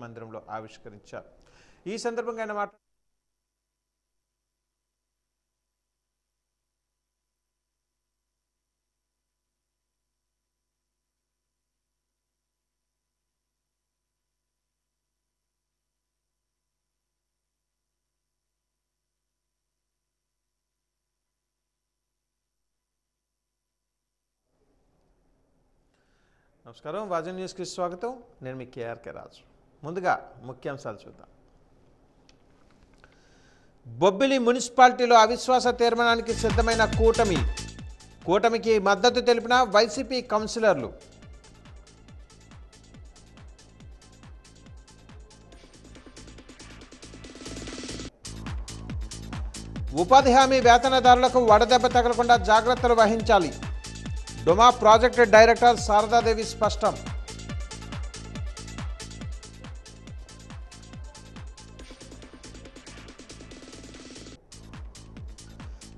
మందిరంలో ఆవిష్కరించారు. ఈ సందర్భంగా ఆయన మాట్లాడుతూ నమస్కారం, వాజన్ న్యూస్కి స్వాగతం. నేను మీ కేఆర్కే రాజు. ముందుగా ముఖ్యాంశాలు చూద్దాం. బొబ్బిలి మున్సిపాలిటీలో అవిశ్వాస తీర్మానానికి సిద్ధమైన కూటమికి మద్దతు తెలిపిన వైసీపీ కౌన్సిలర్లు. ఉపాధి హామీ వేతనదారులకు వడదెబ్బ తగలకుండా జాగ్రత్తలు వహించాలి. డొమా ప్రాజెక్టు డైరెక్టర్ శారదాదేవి స్పష్టం.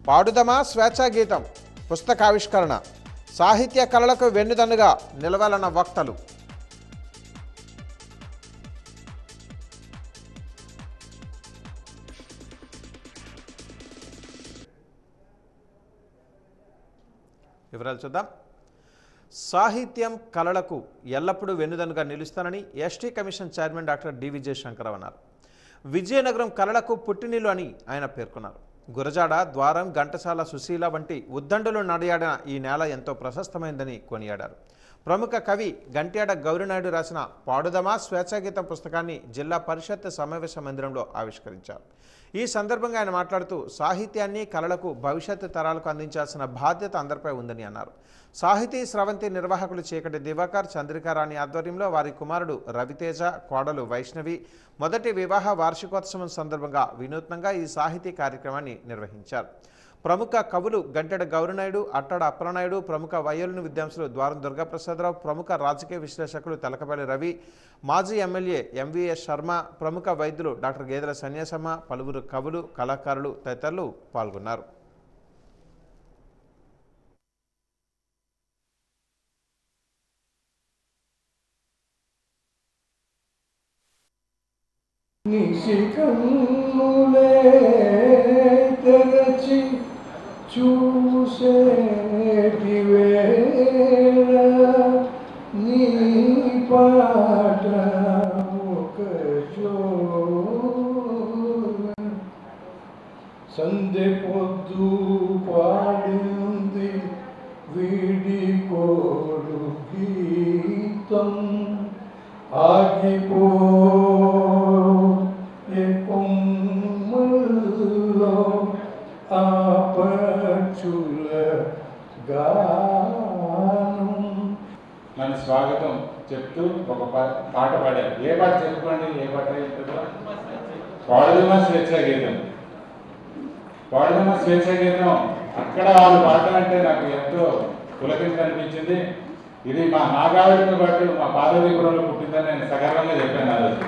పాడుదమా స్వేచ్ఛా గీతం పుస్తకావిష్కరణ, సాహిత్య కళలకు వెన్నుదన్నుగా నిలవాలన్న వక్తలు. వివరాలు చూద్దాం. సాహిత్యం కళలకు ఎల్లప్పుడూ వెన్నుదన్నుగా నిలుస్తానని ST commission chairman doctor D Vijayashankar అన్నారు. విజయనగరం కళలకు పుట్టినిల్లు అని ఆయన పేర్కొన్నారు. గురజాడ, ద్వారం, ఘంటసాల, సుశీల వంటి ఉద్దండులు నడియాడిన ఈ నేల ఎంతో ప్రశస్తమైందని కొనియాడారు. ప్రముఖ కవి గంట్యాడ గౌరినాయుడు రాసిన పాడుదమా స్వేచ్ఛాగీతం పుస్తకాన్ని జిల్లా పరిషత్ సమావేశ మందిరంలో ఆవిష్కరించారు. ఈ సందర్భంగా ఆయన మాట్లాడుతూ సాహిత్యాన్ని, కళలకు భవిష్యత్తు తరాలకు అందించాల్సిన బాధ్యత అందరిపై ఉందని అన్నారు. సాహితీ స్రవంతి నిర్వాహకులు చీకటి దివాకర్, చంద్రికారాణి ఆధ్వర్యంలో వారి కుమారుడు రవితేజ, కోడలు వైష్ణవి మొదటి వివాహ వార్షికోత్సవం సందర్భంగా వినూత్నంగా ఈ సాహితీ కార్యక్రమాన్ని నిర్వహించారు. ప్రముఖ కవులు గంటెడ గౌరినాయుడు, అట్టడ అప్పలనాయుడు, ప్రముఖ వయోలిన్ విద్వాంసులు ద్వారం దుర్గాప్రసాదరావు, ప్రముఖ రాజకీయ విశ్లేషకులు తెలకపల్లి రవి, మాజీ ఎమ్మెల్యే ఎంవీఎస్ శర్మ, ప్రముఖ వైద్యులు డాక్టర్ గేదెల సన్యాసమ్మ, పలువురు కవులు, కళాకారులు తదితరులు పాల్గొన్నారు. చూసేటి వేళ నీ పాట ఒక సందె పొద్దు పాడింది వీడి కోడు గీతం ఆగిపో మన స్వాగతం చెప్తూ ఒక పాట పాడారు. ఏ పాట చెప్పుకోండి, ఏ పాట? పాడుదమా స్వేచ్ఛా గీతం. పాడుదమా స్వేచ్ఛా గీతం అక్కడ వాళ్ళు పాట అంటే నాకు ఎంతో పులకింత అనిపించింది. ఇది మా నాగావిడితో పాటు మా పార్వతీపురంలో పుట్టిందని నేను సగర్వంగా చెప్పాను. ఆ రోజు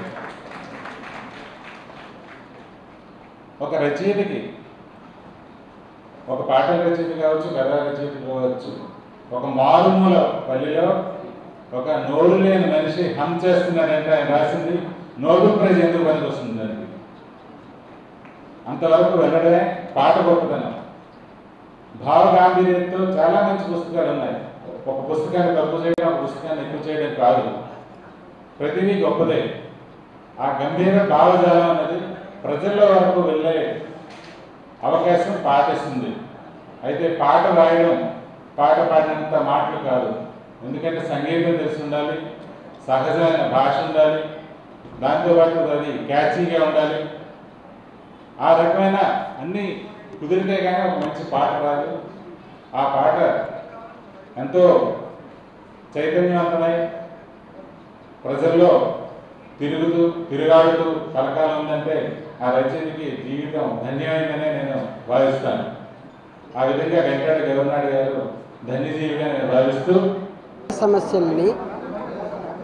ఒక రచయితకి, ఒక పాట రచయిత కావచ్చు, కథ రచయిత కావచ్చు, ఒక మారుమూల పల్లెలో ఒక నోరు లేని మనిషి హమ్ చేస్తున్నాడంటే ఆయన రాసింది నోబెల్ ప్రైజ్ ఎందుకు పనికి వస్తుందండి. అంతవరకు వెళ్ళడమే పాట గొప్పతనం. భావగాంభీర్యంతో చాలా మంచి పుస్తకాలు ఉన్నాయి. ఒక పుస్తకాన్ని తక్కువ చేయడం, ఒక పుస్తకాన్ని ఎక్కువ చేయడం కాదు, ప్రతిదీ గొప్పదే. ఆ గంభీర భావజాలం అన్నది ప్రజల్లో వరకు వెళ్ళే అవకాశం పాటిస్తుంది. అయితే పాట రాయడం పాట పాడినంత మాటలు కాదు. ఎందుకంటే సంగీతం తెలిసి ఉండాలి, సహజమైన భాష ఉండాలి, దాంతోపాటు అది క్యాచీగా ఉండాలి. ఆ రకమైన అన్నీ కుదిరితే కానీ ఒక మంచి పాట రాదు. ఆ పాట ఎంతో చైతన్యవంతమై ప్రజల్లో తిరుగాడుతూ కలకాలం ఉందంటే ఆ రచయితకి జీవితం ధన్యమైందనే నేను భావిస్తాను. ఆ విధంగా వెంకట గవర్నాయుడు గారు ధన్యజీవిగా నేను భావిస్తూ సమస్యల్ని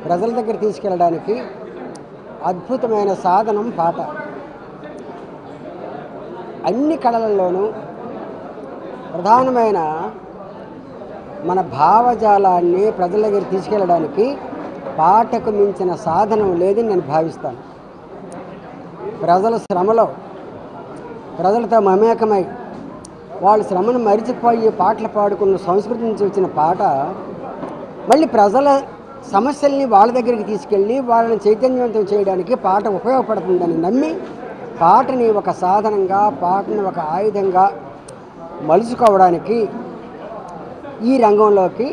ప్రజల దగ్గర తీసుకెళ్ళడానికి అద్భుతమైన సాధనం పాట. అన్ని కళలలోనూ ప్రధానమైన మన భావజాలాన్ని ప్రజల దగ్గర తీసుకెళ్ళడానికి పాటకు మించిన సాధనం లేదని నేను భావిస్తాను. ప్రజల శ్రమలో ప్రజలతో మమేకమై వాళ్ళ శ్రమను మరిచిపోయి పాటలు పాడుకున్న సంస్కృతి నుంచి వచ్చిన పాట మళ్ళీ ప్రజల సమస్యల్ని వాళ్ళ దగ్గరికి తీసుకెళ్ళి వాళ్ళని చైతన్యవంతం చేయడానికి పాట ఉపయోగపడుతుందని నమ్మి పాటని ఒక సాధనంగా, పాటని ఒక ఆయుధంగా మలుచుకోవడానికి ఈ రంగంలోకి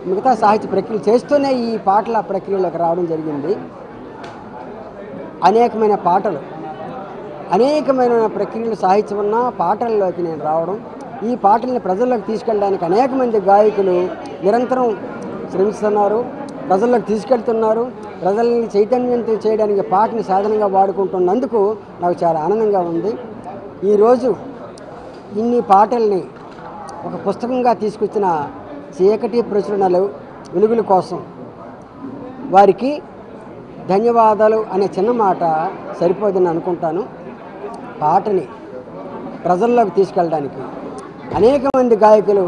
మిగతా సాహిత్య ప్రక్రియ చేస్తూనే ఈ పాటల ప్రక్రియలోకి రావడం జరిగింది. అనేకమైన పాటలు, అనేకమైన ప్రక్రియలు సాహిత్యం ఉన్న పాటల్లోకి నేను రావడం, ఈ పాటల్ని ప్రజల్లోకి తీసుకెళ్ళడానికి అనేక మంది గాయకులు నిరంతరం శ్రమిస్తున్నారు, ప్రజల్లోకి తీసుకెళ్తున్నారు. ప్రజల్ని చైతన్యవంతం చేయడానికి పాటని సాధనంగా వాడుకుంటున్నందుకు నాకు చాలా ఆనందంగా ఉంది. ఈరోజు ఇన్ని పాటల్ని ఒక పుస్తకంగా తీసుకొచ్చిన చీకటి ప్రచురణలు వెలుగుల కోసం వారికి ధన్యవాదాలు అనే చిన్న మాట సరిపోదని అనుకుంటాను. పాటని ప్రజల్లోకి తీసుకెళ్ళడానికి అనేక మంది గాయకులు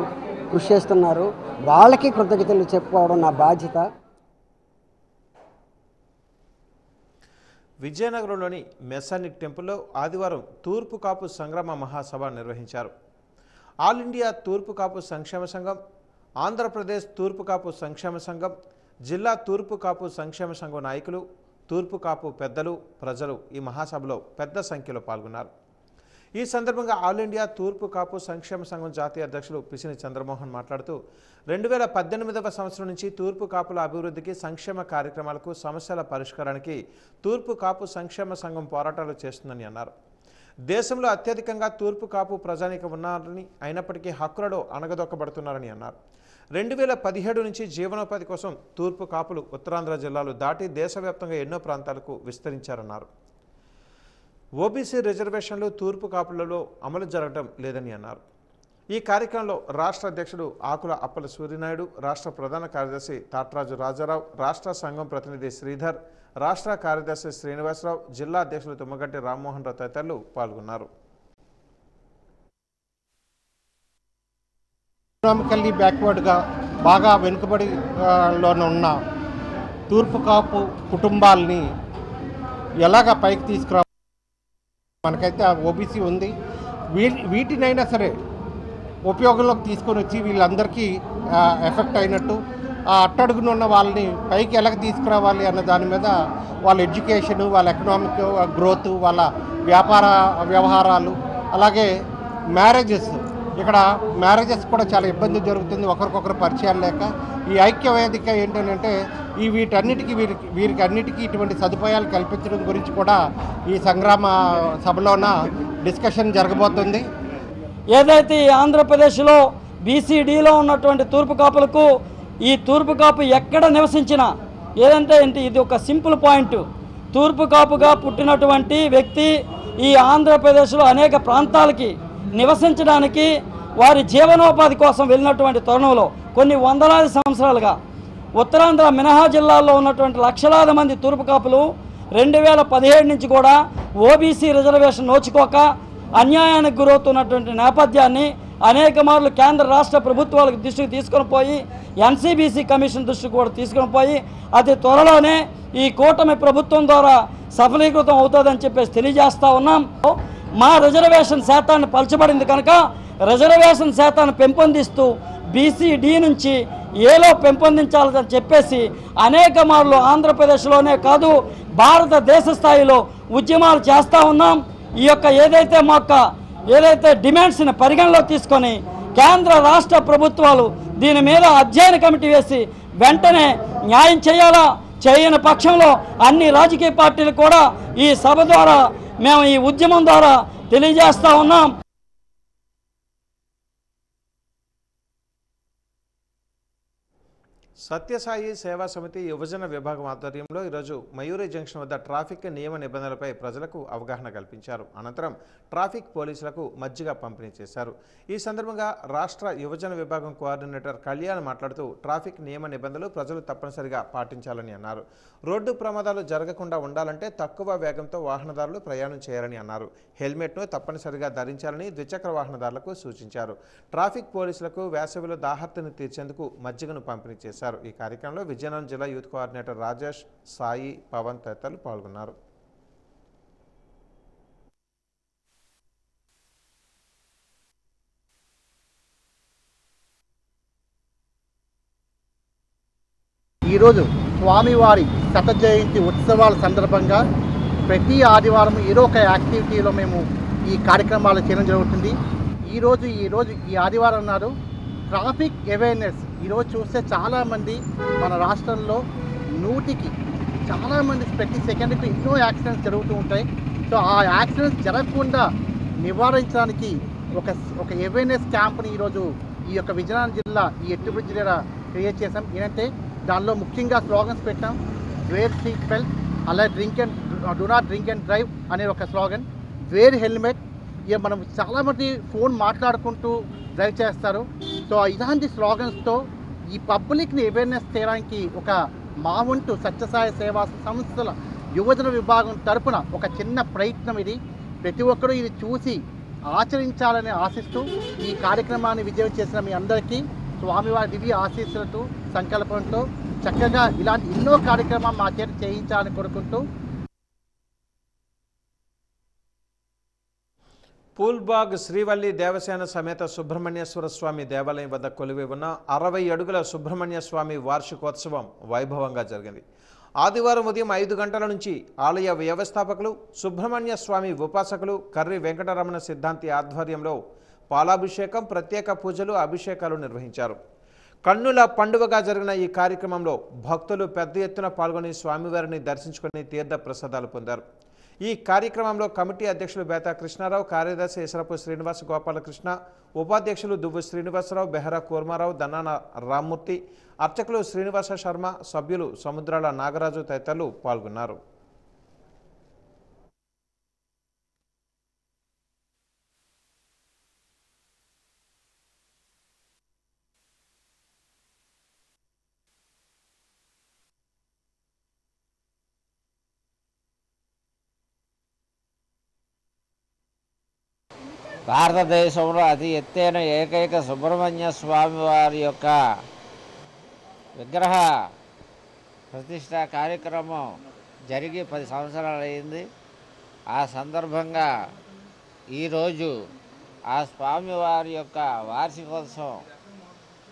కృషి చేస్తున్నారు. వాళ్ళకి కృతజ్ఞతలు చెప్పుకోవడం నా బాధ్యత. విజయనగరంలోని మెసానిక్ టెంపుల్లో ఆదివారం తూర్పు కాపు సంగ్రామ మహాసభ నిర్వహించారు. ఆల్ ఇండియా తూర్పు కాపు సంక్షేమ సంఘం, ఆంధ్రప్రదేశ్ తూర్పు కాపు సంక్షేమ సంఘం, జిల్లా తూర్పు కాపు సంక్షేమ సంఘం నాయకులు, తూర్పు కాపు పెద్దలు, ప్రజలు ఈ మహాసభలో పెద్ద సంఖ్యలో పాల్గొన్నారు. ఈ సందర్భంగా ఆల్ ఇండియా తూర్పు కాపు సంక్షేమ సంఘం జాతీయ అధ్యక్షులు పిసిని చంద్రమోహన్ మాట్లాడుతూ 2018వ సంవత్సరం నుంచి తూర్పు కాపుల అభివృద్ధికి, సంక్షేమ కార్యక్రమాలకు, సమస్యల పరిష్కారానికి తూర్పు కాపు సంక్షేమ సంఘం పోరాటాలు చేస్తుందని అన్నారు. దేశంలో అత్యధికంగా తూర్పు కాపు ప్రజానీకం ఉన్నారని, అయినప్పటికీ హక్కులలో అణగదొక్కబడుతున్నారని అన్నారు. 2017 నుంచి జీవనోపాధి కోసం తూర్పు కాపులు ఉత్తరాంధ్ర జిల్లాలు దాటి దేశవ్యాప్తంగా ఎన్నో ప్రాంతాలకు విస్తరించారన్నారు. ఓబీసీ రిజర్వేషన్లు తూర్పు కాపులలో అమలు జరగడం లేదని అన్నారు. ఈ కార్యక్రమంలో రాష్ట్ర అధ్యక్షుడు ఆకుల అప్పల సూర్యనాయుడు, రాష్ట్ర ప్రధాన కార్యదర్శి తాట్రాజు రాజారావు, రాష్ట్ర సంఘం ప్రతినిధి శ్రీధర్, రాష్ట్ర కార్యదర్శి శ్రీనివాసరావు, జిల్లా అధ్యక్షులు తుమ్మగంటి రామ్మోహన్ రావు తదితరులు పాల్గొన్నారు. ఎకనామికల్లీ బ్యాక్వర్డ్గా బాగా వెనుకబడిలోనే ఉన్న తూర్పు కాపు కుటుంబాలని ఎలాగ పైకి తీసుకురా, మనకైతే ఓబీసీ ఉంది, వీటినైనా సరే ఉపయోగంలోకి తీసుకొని వచ్చి వీళ్ళందరికీ ఎఫెక్ట్ అయినట్టు ఆ అట్టడుగున ఉన్న వాళ్ళని పైకి ఎలాగ తీసుకురావాలి అన్న దాని మీద వాళ్ళ ఎడ్యుకేషను, వాళ్ళ ఎకనామిక్ గ్రోత్, వాళ్ళ వ్యాపార వ్యవహారాలు, అలాగే మ్యారేజెస్. ఇక్కడ మ్యారేజెస్ కూడా చాలా ఇబ్బంది జరుగుతుంది, ఒకరికొకరు పరిచయాలు లేక. ఈ ఐక్య వేదిక ఏంటంటే వీరికి అన్నిటికీ ఇటువంటి సదుపాయాలు కల్పించడం గురించి కూడా ఈ సంగ్రామ సభలోన డిస్కషన్ జరగబోతుంది. ఏదైతే ఈ ఆంధ్రప్రదేశ్లో బీసీడీలో ఉన్నటువంటి తూర్పు కాపులకు ఈ తూర్పు కాపు ఎక్కడ నివసించినా ఏదంటే ఇది ఒక సింపుల్ పాయింట్. తూర్పు కాపుగా పుట్టినటువంటి వ్యక్తి ఈ ఆంధ్రప్రదేశ్లో అనేక ప్రాంతాలకి నివసించడానికి, వారి జీవనోపాధి కోసం వెళ్ళినటువంటి తరుణంలో కొన్ని వందలాది సంవత్సరాలుగా ఉత్తరాంధ్ర మినహా జిల్లాల్లో ఉన్నటువంటి లక్షలాది మంది తూర్పు కాపులు 2017 నుంచి కూడా ఓబీసీ రిజర్వేషన్ నోచుకోక అన్యాయానికి గురవుతున్నటువంటి నేపథ్యాన్ని అనేక మార్లు కేంద్ర రాష్ట్ర ప్రభుత్వాలకు దృష్టికి తీసుకొని పోయి, ఎన్సీబీసీ కమిషన్ దృష్టికి కూడా తీసుకొని పోయి అతి త్వరలోనే ఈ కూటమి ప్రభుత్వం ద్వారా సఫలీకృతం అవుతుందని చెప్పేసి తెలియజేస్తూ ఉన్నాం. మా రిజర్వేషన్ శాతాన్ని పలచబడింది కనుక రిజర్వేషన్ శాతాన్ని పెంపొందిస్తూ బీసీడీ నుంచి ఏలో పెంపొందించాలని చెప్పేసి అనేక మార్లు ఆంధ్రప్రదేశ్లోనే కాదు భారతదేశ స్థాయిలో ఉద్యమాలు చేస్తూ ఉన్నాం. ఈ యొక్క ఏదైతే డిమాండ్స్ని పరిగణలోకి తీసుకొని కేంద్ర రాష్ట్ర ప్రభుత్వాలు దీని మీద అధ్యయన కమిటీ వేసి వెంటనే న్యాయం చేయాలా, చేయని పక్షంలో అన్ని రాజకీయ పార్టీలు కూడా ఈ సభ ద్వారా మేము ఈ ఉద్యమం ద్వారా తెలియజేస్తూ ఉన్నాం. సత్యసాయి సేవా సమితి యువజన విభాగం ఆధ్వర్యంలో ఈరోజు మయూరి జంక్షన్ వద్ద ట్రాఫిక్ నియమ నిబంధనలపై ప్రజలకు అవగాహన కల్పించారు. అనంతరం ట్రాఫిక్ పోలీసులకు మజ్జిగ పంపిణీ చేశారు. ఈ సందర్భంగా రాష్ట్ర యువజన విభాగం కోఆర్డినేటర్ కళ్యాణ్ మాట్లాడుతూ ట్రాఫిక్ నియమ నిబంధనలు ప్రజలు తప్పనిసరిగా పాటించాలని అన్నారు. రోడ్డు ప్రమాదాలు జరగకుండా ఉండాలంటే తక్కువ వేగంతో వాహనదారులు ప్రయాణం చేయాలని అన్నారు. హెల్మెట్ను తప్పనిసరిగా ధరించాలని ద్విచక్ర వాహనదారులకు సూచించారు. ట్రాఫిక్ పోలీసులకు వేసవిలో దాహర్తిని తీర్చేందుకు మజ్జిగను పంపిణీ చేశారు. చేశారు. ఈ కార్యక్రమంలో విజయనగరం జిల్లా యూత్ కోఆర్డినేటర్ రాజేష్, సాయి, పవన్ తదితరులు పాల్గొన్నారు. ఈరోజు స్వామివారి శత జయంతి ఉత్సవాల సందర్భంగా ప్రతి ఆదివారం ఏదో ఒక యాక్టివిటీలో మేము ఈ కార్యక్రమాలు చేయడం జరుగుతుంది. ఈరోజు ఈ ఆదివారం నాడు ట్రాఫిక్ అవేర్నెస్. ఈరోజు చూస్తే చాలామంది మన రాష్ట్రంలో చాలామంది ప్రతి సెకండ్కి ఎన్నో యాక్సిడెంట్స్ జరుగుతూ ఉంటాయి. సో ఆ యాక్సిడెంట్స్ జరగకుండా నివారించడానికి ఒక అవేర్నెస్ క్యాంప్ని ఈరోజు ఈ యొక్క విజయనగరం జిల్లా ఈ ఎట్టు బ్రిడ్జ్ దగ్గర క్రియేట్ చేసాం. ఏంటంటే దానిలో ముఖ్యంగా స్లోగన్స్ పెట్టాం. వేర్ సీట్ బెల్ట్, అలాగే do not drink and drive అనే ఒక స్లోగన్. Wear helmet. ఇక మనం చాలామంది ఫోన్ మాట్లాడుకుంటూ డ్రైవ్ చేస్తారు. సో ఇలాంటి స్లోగన్స్తో ఈ పబ్లిక్ని అవేర్నెస్ చేయడానికి ఒక మా వంతు సత్యసాయి సేవా సంస్థల యువజన విభాగం తరపున ఒక చిన్న ప్రయత్నం ఇది. ప్రతి ఒక్కరూ ఇది చూసి ఆచరించాలని ఆశిస్తూ ఈ కార్యక్రమాన్ని విజయం చేసిన మీ అందరికీ స్వామివారి దివ్య ఆశీస్సులతో సంకల్పంతో చక్కగా ఇలాంటి ఎన్నో కార్యక్రమాలు మా చేత చేయించాలని కోరుకుంటూ పూల్బాగ్ శ్రీవల్లి దేవసేన సమేత సుబ్రహ్మణ్యేశ్వర స్వామి దేవాలయం వద్ద కొలువై ఉన్న 60 అడుగుల సుబ్రహ్మణ్య స్వామి వార్షికోత్సవం వైభవంగా జరిగింది. ఆదివారం ఉదయం 5 గంటల నుంచి ఆలయ వ్యవస్థాపకులు, సుబ్రహ్మణ్య స్వామి ఉపాసకులు కర్రి వెంకటరమణ సిద్ధాంతి ఆధ్వర్యంలో పాలాభిషేకం, ప్రత్యేక పూజలు, అభిషేకాలు నిర్వహించారు. కన్నుల పండుగగా జరిగిన ఈ కార్యక్రమంలో భక్తులు పెద్ద ఎత్తున పాల్గొని స్వామివారిని దర్శించుకుని తీర్థ ప్రసాదాలు పొందారు. ఈ కార్యక్రమంలో కమిటీ అధ్యక్షులు బేతా కృష్ణారావు, కార్యదర్శి ఇసరపు శ్రీనివాస గోపాలకృష్ణ, ఉపాధ్యక్షులు దువ్వు శ్రీనివాసరావు, బెహరా కూర్మారావు, దన్నాన రామ్మూర్తి, అర్చకులు శ్రీనివాస శర్మ, సభ్యులు సముద్రాల నాగరాజు తదితరులు పాల్గొన్నారు. భారతదేశంలో అతి ఎత్తైన ఏకైక సుబ్రహ్మణ్య స్వామి వారి యొక్క విగ్రహ ప్రతిష్ట కార్యక్రమం జరిగి 10 సంవత్సరాలు అయింది. ఆ సందర్భంగా ఈరోజు ఆ స్వామివారి యొక్క వార్షికోత్సవం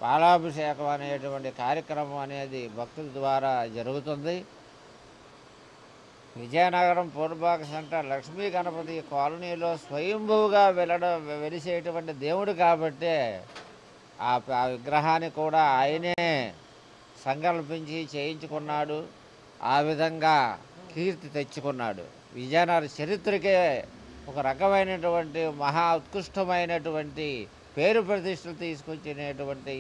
పాలాభిషేకం అనేటువంటి కార్యక్రమం అనేది భక్తుల ద్వారా జరుగుతుంది. విజయనగరం పూర్వభాగ సెంటర్ లక్ష్మీ గణపతి కాలనీలో స్వయంభూగా వెలిసేటువంటి దేవుడు కాబట్టి ఆ విగ్రహాన్ని కూడా ఆయనే సంకల్పించి చేయించుకున్నాడు. ఆ విధంగా కీర్తి తెచ్చుకున్నాడు. విజయనగర చరిత్రకే ఒక రకమైనటువంటి మహా ఉత్కృష్టమైనటువంటి పేరు ప్రతిష్టలు తీసుకొచ్చినటువంటి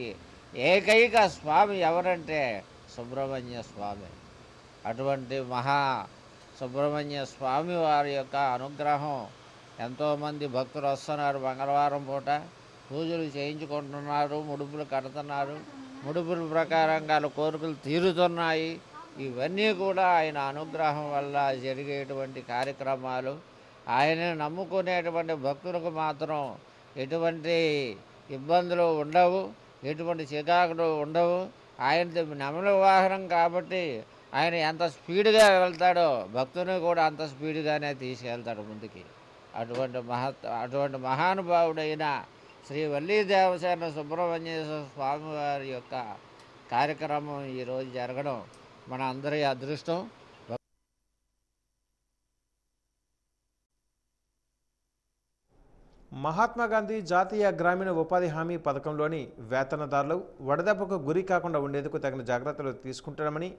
ఏకైక స్వామి ఎవరంటే సుబ్రహ్మణ్య స్వామి. అటువంటి మహా సుబ్రహ్మణ్య స్వామి వారి యొక్క అనుగ్రహం ఎంతోమంది భక్తులు వస్తున్నారు. మంగళవారం పూట పూజలు చేయించుకుంటున్నారు, ముడుపులు కడుతున్నారు. ముడుపుల ప్రకారంగా కోరికలు తీరుతున్నాయి. ఇవన్నీ కూడా ఆయన అనుగ్రహం వల్ల జరిగేటువంటి కార్యక్రమాలు. ఆయనను నమ్ముకునేటువంటి భక్తులకు మాత్రం ఎటువంటి ఇబ్బందులు ఉండవు, ఎటువంటి చికాకులు ఉండవు. ఆయనది నెమలి వాహనం కాబట్టి ఆయన ఎంత స్పీడ్గా వెళ్తాడో భక్తుని కూడా అంత స్పీడ్గానే తీసుకెళ్తాడు ముందుకి. అటువంటి మహానుభావుడైన శ్రీ వల్లీ దేవసేన సుబ్రహ్మణ్యేశ్వర స్వామివారి యొక్క కార్యక్రమం ఈరోజు జరగడం మన అందరి అదృష్టం. మహాత్మా గాంధీ జాతీయ గ్రామీణ ఉపాధి హామీ పథకంలోని వేతనదారులు వడదెబ్బకు గురి కాకుండా ఉండేందుకు తగిన జాగ్రత్తలు తీసుకుంటామని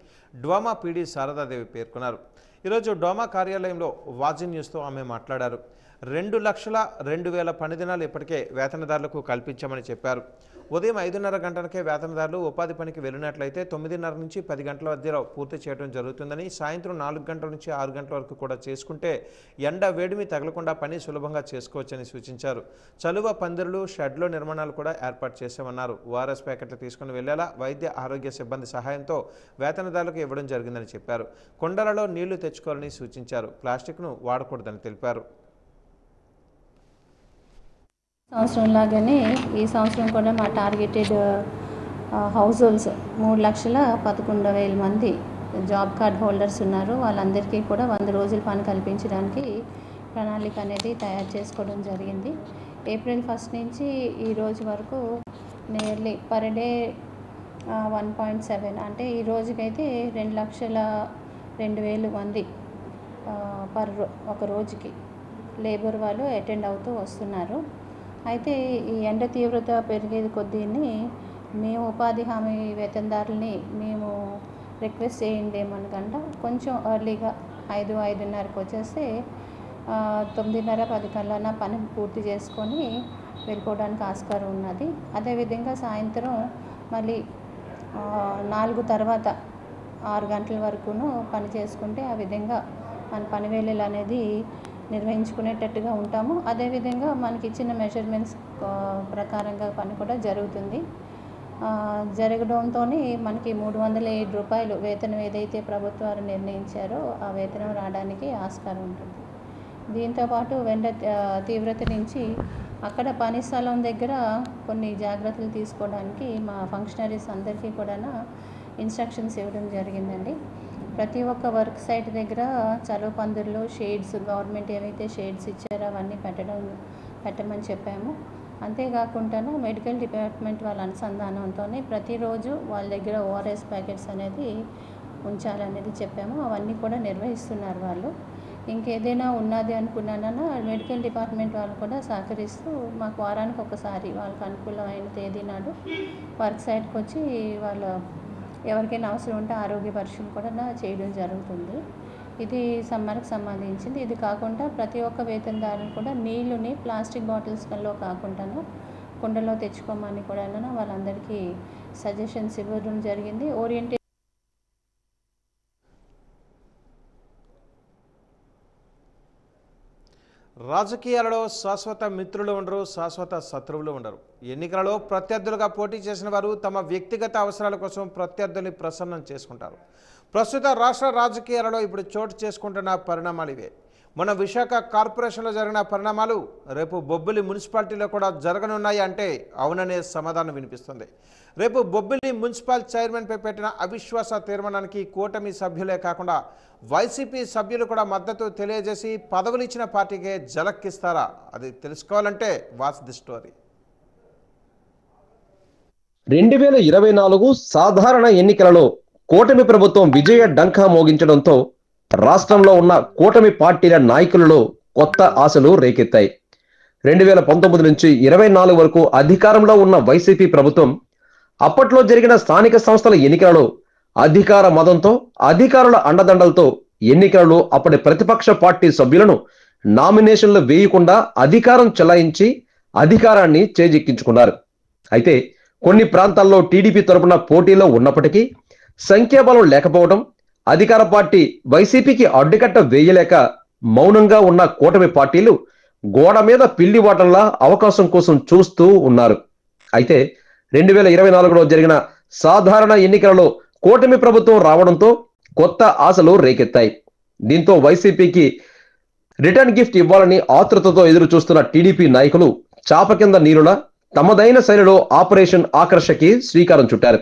డోమా పీడీ శారదాదేవి పేర్కొన్నారు. ఈరోజు డోమా కార్యాలయంలో వాజీ న్యూస్తో ఆమె మాట్లాడారు. 2,02,000 పని దినాలు ఇప్పటికే వేతనదారులకు కల్పించామని చెప్పారు. ఉదయం 5:30 గంటలకే వేతనదారులు ఉపాధి పనికి వెళ్ళినట్లయితే 9:30 నుంచి 10 గంటల మధ్యలో పూర్తి చేయడం జరుగుతుందని, సాయంత్రం 4 గంటల నుంచి 6 గంటల వరకు కూడా చేసుకుంటే ఎండ వేడిమి తగలకుండా పని సులభంగా చేసుకోవచ్చని సూచించారు. చలువ పందిరులు, షెడ్లు నిర్మాణాలు కూడా ఏర్పాటు చేశామన్నారు. ఓఆర్ఎస్ ప్యాకెట్లు తీసుకుని వెళ్లేలా వైద్య ఆరోగ్య సిబ్బంది సహాయంతో వేతనదారులకు ఇవ్వడం జరిగిందని చెప్పారు. కుండలలో నీళ్లు తెచ్చుకోవాలని సూచించారు. ప్లాస్టిక్ను వాడకూడదని తెలిపారు. సంవత్సరం లాగానే ఈ సంవత్సరం కూడా మా టార్గెటెడ్ హౌస్ హోల్డ్స్ 3,11,000 మంది జాబ్ కార్డ్ హోల్డర్స్ ఉన్నారు. వాళ్ళందరికీ కూడా 100 రోజుల పని కల్పించడానికి ప్రణాళిక అనేది తయారు చేసుకోవడం జరిగింది. ఏప్రిల్ 1 నుంచి ఈ రోజు వరకు నియర్లీ పర్ డే 1.7 అంటే ఈ రోజుకైతే 2,02,000 మంది ఒక రోజుకి లేబర్ వాళ్ళు అటెండ్ అవుతూ వస్తున్నారు. అయితే ఈ ఎండ తీవ్రత పెరిగేది కొద్దీని మేము ఉపాధి హామీ వేతనదారులని మేము రిక్వెస్ట్ చేయండి ఏమనకంటే కొంచెం ఎర్లీగా 5-5:30కి వచ్చేస్తే 9:30-10 కల్లా పని పూర్తి చేసుకొని వెళ్ళిపోవడానికి ఆస్కారం ఉన్నది. అదేవిధంగా సాయంత్రం మళ్ళీ 4 తర్వాత 6 గంటల వరకును పని చేసుకుంటే ఆ విధంగా మన పని వేళలు అనేది నిర్వహించుకునేటట్టుగా ఉంటాము. అదేవిధంగా మనకి ఇచ్చిన మెజర్మెంట్స్ ప్రకారంగా పని కూడా జరుగుతుంది. జరగడంతో మనకి 307 రూపాయలు వేతనం ఏదైతే ప్రభుత్వాలు నిర్ణయించారో ఆ వేతనం రావడానికి ఆస్కారం ఉంటుంది. దీంతోపాటు ఎండ తీవ్రత నుంచి అక్కడ పని స్థలం దగ్గర కొన్ని జాగ్రత్తలు తీసుకోవడానికి మా ఫంక్షనరీస్ అందరికీ కూడా ఇన్స్ట్రక్షన్స్ ఇవ్వడం జరిగిందండి. ప్రతి ఒక్క వర్క్ సైట్ దగ్గర చలువ పందిర్లు, షేడ్స్, గవర్నమెంట్ ఏవైతే షేడ్స్ ఇచ్చారో అవన్నీ పెట్టమని చెప్పాము. అంతేకాకుండా మెడికల్ డిపార్ట్మెంట్ వాళ్ళ అనుసంధానంతోనే ప్రతిరోజు వాళ్ళ దగ్గర ఓఆర్ఎస్ ప్యాకెట్స్ అనేది ఉంచాలనేది చెప్పాము. అవన్నీ కూడా నిర్వహిస్తున్నారు వాళ్ళు. ఇంకేదైనా ఉన్నది అనుకున్నానన్నా మెడికల్ డిపార్ట్మెంట్ వాళ్ళు కూడా సహకరిస్తూ మాకు వారానికి ఒకసారి వాళ్ళకి అనుకూలమైన తేదీ నాడు వర్క్ సైట్కి వచ్చి వాళ్ళు ఎవరికైనా అవసరం ఉంటే ఆరోగ్య పరీక్షలు కూడా చేయడం జరుగుతుంది. ఇది సమ్మర్కి సంబంధించింది. ఇది కాకుండా ప్రతి ఒక్క వేతనదారులు కూడా నీళ్ళుని ప్లాస్టిక్ బాటిల్స్లో కాకుండా కుండలో తెచ్చుకోమని కూడా వాళ్ళందరికీ సజెషన్స్ ఇవ్వడం జరిగింది. రాజకీయాలలో శాశ్వత మిత్రులు ఉండరు, శాశ్వత శత్రువులు ఉండరు. ఎన్నికలలో ప్రత్యర్థులుగా పోటీ చేసిన వారు తమ వ్యక్తిగత అవసరాల కోసం ప్రత్యర్థుల్ని ప్రసన్నం చేసుకుంటారు. ప్రస్తుత రాష్ట్ర రాజకీయాలలో ఇప్పుడు చోటు చేసుకుంటున్న పరిణామాలు ఇవే. మన విశాఖ కార్పొరేషన్లో జరిగిన పరిణామాలు రేపు బొబ్బిలి మున్సిపాలిటీలో కూడా జరగనున్నాయి అంటే అవుననే సమాధానం వినిపిస్తుంది. రేపు బొబ్బిలి మున్సిపల్ చైర్మన్పై పెట్టిన అవిశ్వాస తీర్మానానికి కూటమి సభ్యులే కాకుండా వైసీపీ సభ్యులు కూడా మద్దతు తెలియజేసి పదవులు ఇచ్చిన పార్టీకే జలక్కిస్తారా? అది తెలుసుకోవాలంటే వాట్స్ ది స్టోరీ. 2024 సాధారణ ఎన్నికలలో కూటమి ప్రభుత్వం విజయ డంకా మోగించడంతో రాష్ట్రంలో ఉన్న కూటమి పార్టీల నాయకులలో కొత్త ఆశలు రేకెత్తాయి. 2019 నుంచి 24 వరకు అధికారంలో ఉన్న వైసీపీ ప్రభుత్వం అప్పట్లో జరిగిన స్థానిక సంస్థల ఎన్నికలలో అధికార మదంతో, అధికారుల అండదండలతో ఎన్నికలలో అప్పటి ప్రతిపక్ష పార్టీ సభ్యులను నామినేషన్లు వేయకుండా అధికారం చెలాయించి అధికారాన్ని చేజిక్కించుకున్నారు. అయితే కొన్ని ప్రాంతాల్లో టీడీపీ తరపున పోటీలో ఉన్నప్పటికీ సంఖ్యాబలం లేకపోవడం, అధికార పార్టీ వైసీపీకి అడ్డుకట్ట వేయలేక మౌనంగా ఉన్న కూటమి పార్టీలు గోడ మీద పిల్లి వాటంలా అవకాశం కోసం చూస్తూ ఉన్నారు. అయితే 2024లో జరిగిన సాధారణ ఎన్నికలలో కూటమి ప్రభుత్వం రావడంతో కొత్త ఆశలు రేకెత్తాయి. దీంతో వైసీపీకి రిటర్న్ గిఫ్ట్ ఇవ్వాలని ఆతృతతో ఎదురు చూస్తున్న టీడీపీ నాయకులు చాప కింద నీరులా తమదైన శైలిలో ఆపరేషన్ ఆకర్షకి శ్రీకారం చుట్టారు.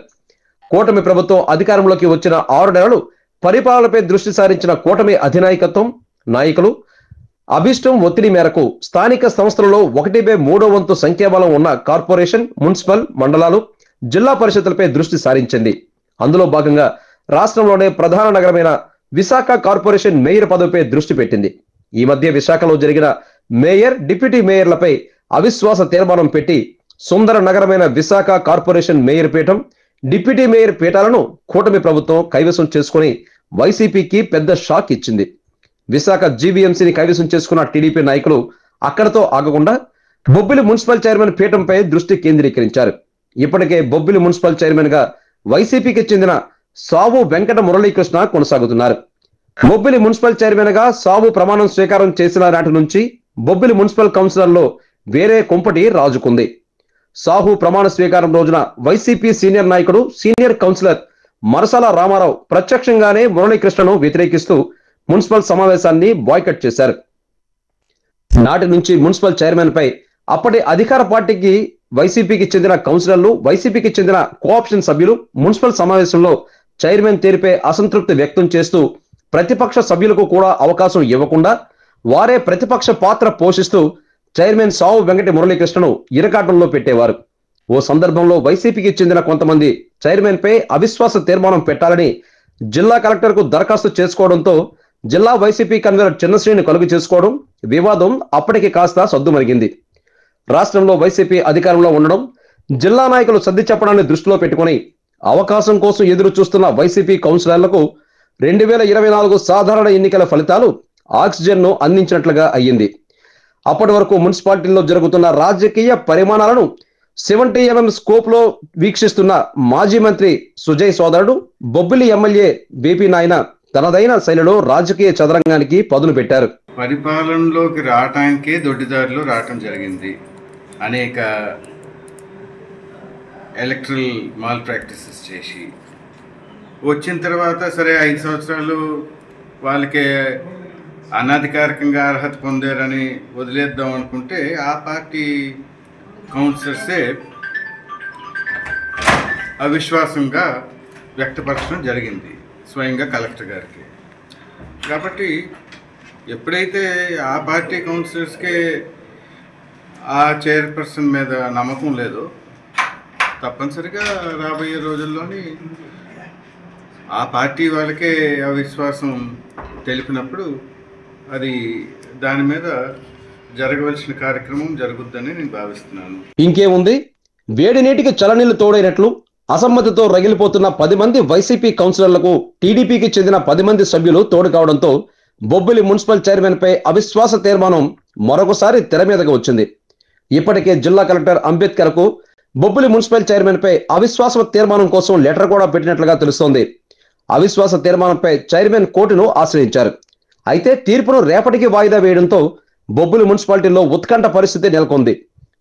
కూటమి ప్రభుత్వం అధికారంలోకి వచ్చిన 6 నెలలు పరిపాలనపై దృష్టి సారించిన కూటమి అధినాయకత్వం, నాయకులు అభిష్టం ఒత్తిడి మేరకు స్థానిక సంస్థలలో 1/3 వంతు సంఖ్యాబలం ఉన్న కార్పొరేషన్, మున్సిపల్, మండలాలు, జిల్లా పరిషత్లపై దృష్టి సారించింది. అందులో భాగంగా రాష్ట్రంలోనే ప్రధాన నగరమైన విశాఖ కార్పొరేషన్ మేయర్ పదవిపై దృష్టి పెట్టింది. ఈ మధ్య విశాఖలో జరిగిన మేయర్, డిప్యూటీ మేయర్లపై అవిశ్వాస తీర్మానం పెట్టి సుందర నగరమైన విశాఖ కార్పొరేషన్ మేయర్ పీఠం, డిప్యూటీ మేయర్ పీఠాలను కూటమి ప్రభుత్వం కైవసం చేసుకుని వైసీపీకి పెద్ద షాక్ ఇచ్చింది. విశాఖ జీవీఎంసీని కైవసం చేసుకున్న టీడీపీ నాయకులు అక్కడతో ఆగకుండా బొబ్బిలి మున్సిపల్ చైర్మన్ పీఠంపై దృష్టి కేంద్రీకరించారు. ఇప్పటికే బొబ్బిలి మున్సిపల్ చైర్మన్ గా వైసీపీకి చెందిన సావు వెంకట మురళీకృష్ణ కొనసాగుతున్నారు. బొబ్బిలి మున్సిపల్ చైర్మన్ గా సావు ప్రమాణం స్వీకారం చేసిన నాటి నుంచి బొబ్బిలి మున్సిపల్ కౌన్సిలర్లో వేరే కుంపటి రాజుకుంది. సాహు ప్రమాణ స్వీకారం రోజున వైసీపీ సీనియర్ నాయకుడు, సీనియర్ కౌన్సిలర్ మరసాల రామారావు ప్రత్యక్షంగానే మురళీకృష్ణను వ్యతిరేకిస్తూ మున్సిపల్ సమావేశాన్ని బాయ్కట్ చేశారు. నాటి నుంచి మున్సిపల్ చైర్మన్ పై అప్పటి అధికార పార్టీకి వైసీపీకి చెందిన కౌన్సిలర్లు, వైసీపీకి చెందిన కోఆప్షన్ సభ్యులు మున్సిపల్ సమావేశంలో చైర్మన్ తీరుపై అసంతృప్తి వ్యక్తం చేస్తూ ప్రతిపక్ష సభ్యులకు కూడా అవకాశం ఇవ్వకుండా వారే ప్రతిపక్ష పాత్ర పోషిస్తూ చైర్మన్ సావు వెంకట మురళీకృష్ణను ఇరకాటంలో పెట్టేవారు. ఓ సందర్భంలో వైసీపీకి చెందిన కొంతమంది చైర్మన్ పై అవిశ్వాస తీర్మానం పెట్టాలని జిల్లా కలెక్టర్కు దరఖాస్తు చేసుకోవడంతో జిల్లా వైసీపీ కన్వీనర్ చిన్నశ్రీని కలుగు చేసుకోవడం వివాదం అప్పటికి కాస్త సద్దుమరిగింది. రాష్ట్రంలో వైసీపీ అధికారంలో ఉండడం, జిల్లా నాయకులు సర్ది చెప్పడాన్ని దృష్టిలో పెట్టుకుని అవకాశం కోసం ఎదురు చూస్తున్న వైసీపీ కౌన్సిలర్లకు 2024 సాధారణ ఎన్నికల ఫలితాలు ఆక్సిజన్ను అందించినట్లుగా అయ్యింది. అప్పటి వరకు మున్సిపాలిటీల్లో జరుగుతున్న రాజకీయ పరిమాణాలను 70mm స్కోప్ లో వీక్షిస్తున్న మాజీ మంత్రి సుజయ్ సోదరుడు బొబ్బిలి ఎమ్మెల్యే బీపీ నాయన తనదైన శైలిలో రాజకీయ చదరంగానికి పదును పెట్టారు. పరిపాలనలోకి రావటానికే దొడ్డిదారులు రావటం జరిగింది. అనేక ఎలక్ట్రల్ మాల్ ప్రాక్టీసెస్ చేసి వచ్చిన తర్వాత సరే 5 సంవత్సరాలు వాళ్ళకే అనధికారికంగా అర్హత పొందారని వదిలేద్దాం అనుకుంటే ఆ పార్టీ కౌన్సిలర్సే అవిశ్వాసంగా వ్యక్తపరచడం జరిగింది స్వయంగా కలెక్టర్ గారికి. కాబట్టి ఎప్పుడైతే ఆ పార్టీ కౌన్సిలర్స్కే ఆ చైర్పర్సన్ మీద నమ్మకం లేదో తప్పనిసరిగా రాబోయే రోజుల్లోని ఆ పార్టీ వాళ్ళకే అవిశ్వాసం తెలిపినప్పుడు అది దాని మీద జరగవలసిన కార్యక్రమం జరుగుద్దని నేను భావిస్తున్నాను. ఇంకేముంది, వేడి నీటికి చలనీళ్లు తోడైనట్లు అసమ్మతితో రగిలిపోతున్న 10 మంది వైసీపీ కౌన్సిలర్లకు టీడీపీకి చెందిన 10 మంది సభ్యులు తోడు కావడంతో బొబ్బిలి మున్సిపల్ చైర్మన్ పై అవిశ్వాస తీర్మానం మరొకసారి తెర మీదకు వచ్చింది. ఇప్పటికే జిల్లా కలెక్టర్ అంబేద్కర్ కు బొబ్బిలి మున్సిపల్ చైర్మన్ పై అవిశ్వాస తీర్మానం కోసం లెటర్ కూడా పెట్టినట్లుగా తెలుస్తోంది. అవిశ్వాస తీర్మానంపై చైర్మన్ కోర్టును ఆశ్రయించారు. అయితే తీర్పును రేపటికి వాయిదా వేయడంతో బొబ్బిలి మున్సిపాలిటీలో ఉత్కంఠ పరిస్థితి నెలకొంది.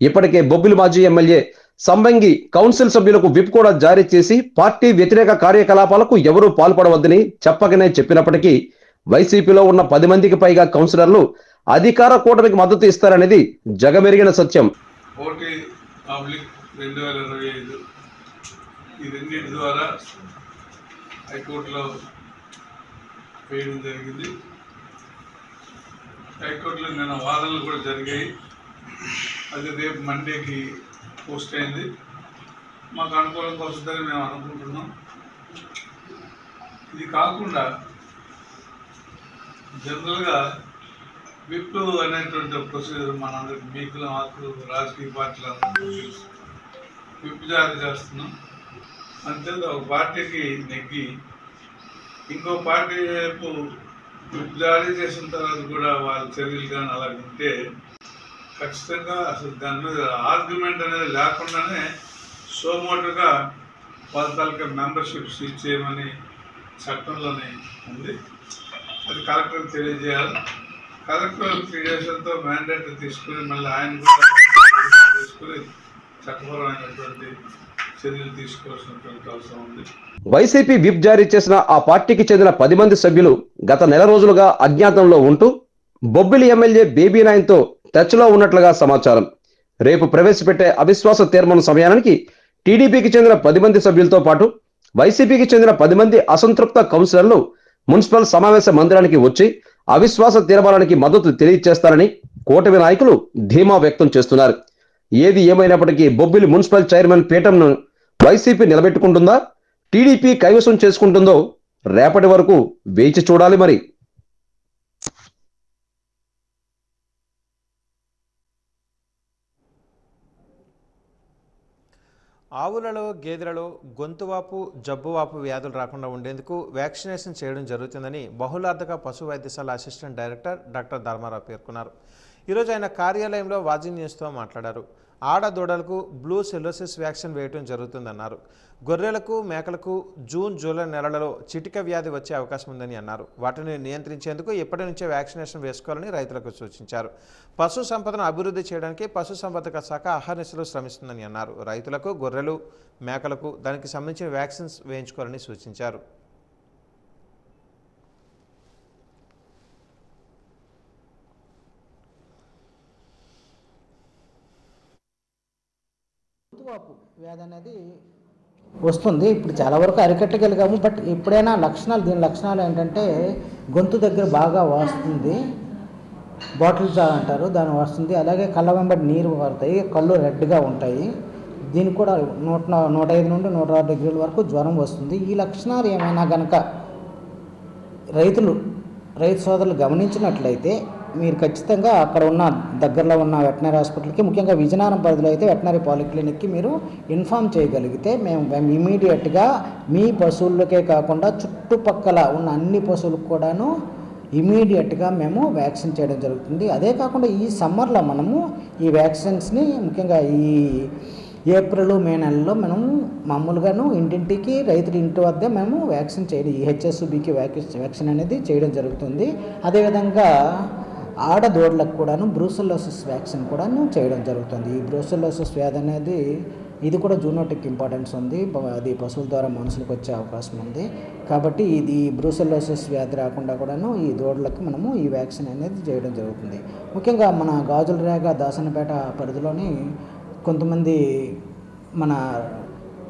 ఇప్పటికే బొబ్బిలి మాజీ ఎమ్మెల్యే సంబంగి కౌన్సిల్ సభ్యులకు విప్ కూడా జారీ చేసి పార్టీ వ్యతిరేక కార్యకలాపాలకు ఎవరూ పాల్పడవద్దని చెప్పకనే చెప్పినప్పటికీ వైసీపీలో ఉన్న 10 మందికి పైగా కౌన్సిలర్లు అధికార కూటమికి మద్దతు ఇస్తారనేది జగమెరిగిన సత్యం. ఓటీ పబ్లిక్ 2025 ఈ రెండింటి ద్వారా హైకోర్టులో వేయడం జరిగింది. హైకోర్టులో నిన్న వాదనలు కూడా జరిగాయి. అది రేపు మండేకి పోస్ట్ అయింది. మాకు అనుకూలంగా వస్తుందని మేము అనుకుంటున్నాం. ఇది కాకుండా జనరల్గా విప్ అనేటువంటి ప్రొసీజర్ మనందరికి మీకు మాకు రాజకీయ పార్టీలు విప్ జారీ చేస్తున్నాం. అంతే ఒక పార్టీకి నెగ్గి ఇంకో పార్టీ వైపు విప్ జారీ చేసిన తర్వాత కూడా వాళ్ళ చర్యలు కానీ అలా ఉంటే ఖచ్చితంగా అసలు దాని మీద ఆర్గ్యుమెంట్ అనేది లేకుండానే సోమోటుగా వాళ్ళ తాలూకా మెంబర్షిప్ సీజ్ చేయమని చట్టంలోనే ఉంది. అది కలెక్టర్కి తెలియజేయాలి. కలెక్టర్ 3 డేస్తో మ్యాండేట్ తీసుకుని మళ్ళీ ఆయన కూడా తీసుకుని చట్టపరమైనటువంటి చర్యలు తీసుకోవాల్సినటువంటి అవసరం ఉంది. వైసీపీ విప్ జారీ చేసిన ఆ పార్టీకి చెందిన 10 మంది సభ్యులు గత నెల రోజులుగా అజ్ఞాతంలో ఉంటూ బొబ్బిలి ఎమ్మెల్యే బేబీ నాయన్తో టచ్లో ఉన్నట్లుగా సమాచారం. రేపు ప్రవేశపెట్టే అవిశ్వాస తీర్మానం సమయానికి టీడీపీకి చెందిన 10 మంది సభ్యులతో పాటు వైసీపీకి చెందిన 10 మంది అసంతృప్త కౌన్సిలర్లు మున్సిపల్ సమావేశ మందిరానికి వచ్చి అవిశ్వాస తీర్మానానికి మద్దతు తెలియజేస్తారని కూటమి నాయకులు ధీమా వ్యక్తం చేస్తున్నారు. ఏది ఏమైనప్పటికీ బొబ్బిలి మున్సిపల్ చైర్మన్ పీఠంను వైసీపీ నిలబెట్టుకుంటుందా, టీడీపీ కైవసం చేసుకుంటుందో రేపటి వరకు వేచి చూడాలి. మరి ఆవులలో గేదెలలో గొంతువాపు జబ్బువాపు వ్యాధులు రాకుండా ఉండేందుకు వ్యాక్సినేషన్ చేయడం జరుగుతుందని బహుళార్థక పశు వైద్యశాల అసిస్టెంట్ డైరెక్టర్ డాక్టర్ ధర్మారావు పేర్కొన్నారు. ఈరోజు ఆయన కార్యాలయంలో వాజీ న్యూస్తో మాట్లాడారు. ఆడదూడలకు బ్లూ సెలోసిస్ వ్యాక్సిన్ వేయడం జరుగుతుందన్నారు. గొర్రెలకు మేకలకు జూన్ జూలై నెలలలో చిటిక వ్యాధి వచ్చే అవకాశం ఉందని అన్నారు. వాటిని నియంత్రించేందుకు ఇప్పటి నుంచే వ్యాక్సినేషన్ వేసుకోవాలని రైతులకు సూచించారు. పశు సంపదను అభివృద్ధి చేయడానికి పశుసంవర్ధక శాఖ అహర్నిశలు శ్రమిస్తుందని అన్నారు. రైతులకు గొర్రెలు మేకలకు దానికి సంబంధించిన వ్యాక్సిన్స్ వేయించుకోవాలని సూచించారు. గొంతువాపు వ్యాధి అనేది వస్తుంది. ఇప్పుడు చాలా వరకు అరికట్టగలిగాము. బట్ ఎప్పుడైనా దీని లక్షణాలు ఏంటంటే గొంతు దగ్గర బాగా వాస్తుంది, బాటిల్ జా అంటారు, దాన్ని వస్తుంది. అలాగే కళ్ళ వెంబడి నీరు పడతాయి, కళ్ళు రెడ్గా ఉంటాయి. దీనికి కూడా 105 నుండి 106 డిగ్రీల వరకు జ్వరం వస్తుంది. ఈ లక్షణాలు ఏమైనా కనుక రైతు సోదరులు గమనించినట్లయితే మీరు ఖచ్చితంగా అక్కడ ఉన్న దగ్గరలో ఉన్న వెటనరీ హాస్పిటల్కి, ముఖ్యంగా విజయనగరం పరిధిలో అయితే వెటనరీ పాలిక్లినిక్కి మీరు ఇన్ఫామ్ చేయగలిగితే మేము ఇమీడియట్గా మీ పశువులకే కాకుండా చుట్టుపక్కల ఉన్న అన్ని పశువులకు కూడాను ఇమీడియట్గా మేము వ్యాక్సిన్ చేయడం జరుగుతుంది. అదే కాకుండా ఈ సమ్మర్లో మనము ఈ వ్యాక్సిన్స్ని ముఖ్యంగా ఈ ఏప్రిల్ మే నెలలో మనము మామూలుగాను ఇంటింటికి రైతుల ఇంటి వద్ద మేము వ్యాక్సిన్ చేయడం, ఈ హెచ్ఎస్బికి వ్యాక్సిన్ అనేది చేయడం జరుగుతుంది. అదేవిధంగా ఆడదూడలకు కూడాను బ్రూసెల్లోసిస్ వ్యాక్సిన్ కూడాను చేయడం జరుగుతుంది. ఈ బ్రూసెల్లోసిస్ వ్యాధి అనేది ఇది కూడా జూనోటిక్ ఇంపార్టెన్స్ ఉంది, అది పశువుల ద్వారా మనుషులకు వచ్చే అవకాశం ఉంది. కాబట్టి ఇది బ్రూసెల్లోసిస్ వ్యాధి రాకుండా కూడాను ఈ దూడలకు మనము ఈ వ్యాక్సిన్ అనేది చేయడం జరుగుతుంది. ముఖ్యంగా మన గాజులరేగ దాసనపేట పరిధిలోని కొంతమంది మన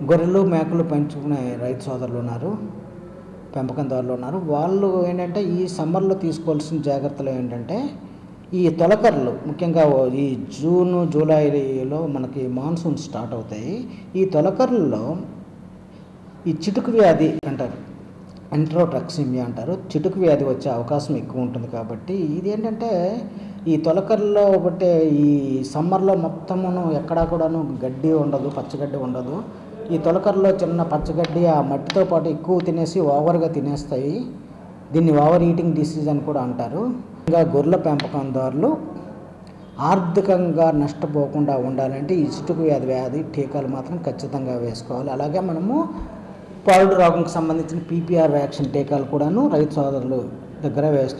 గొర్రెలు మేకలు పెంచుకునే రైతు సోదరులు ఉన్నారు, పెంపకందారులు ఉన్నారు. వాళ్ళు ఏంటంటే ఈ సమ్మర్లో తీసుకోవాల్సిన జాగ్రత్తలు ఏంటంటే ఈ తొలకర్లు, ముఖ్యంగా ఈ జూన్ జూలైలో మనకి మాన్సూన్ స్టార్ట్ అవుతాయి. ఈ తొలకర్లలో ఈ చిటుకు వ్యాధి అంటారు, ఎంట్రోట్రాక్సిమియా అంటారు, చిటుకు వ్యాధి వచ్చే అవకాశం ఎక్కువ ఉంటుంది. కాబట్టి ఇది ఏంటంటే ఈ తొలకర్లో ఒకటే ఈ సమ్మర్లో మొత్తమును ఎక్కడా కూడాను గడ్డి ఉండదు, పచ్చగడ్డి ఉండదు. ఈ తొలకర్లో చిన్న పచ్చగడ్డి ఆ మట్టితో పాటు ఎక్కువ తినేసి ఓవర్గా తినేస్తాయి. దీన్ని ఓవర్ ఈటింగ్ డిసీజ్ అని కూడా అంటారు. ఇంకా గొర్రెల పెంపకందారులు ఆర్థికంగా నష్టపోకుండా ఉండాలంటే ఈ చిటుకు వ్యాధి టీకాలు మాత్రం ఖచ్చితంగా వేసుకోవాలి. అలాగే మనము పాడు రోగంకి సంబంధించిన PPR వ్యాక్సిన్ టీకాలు కూడాను రైతు సోదరులు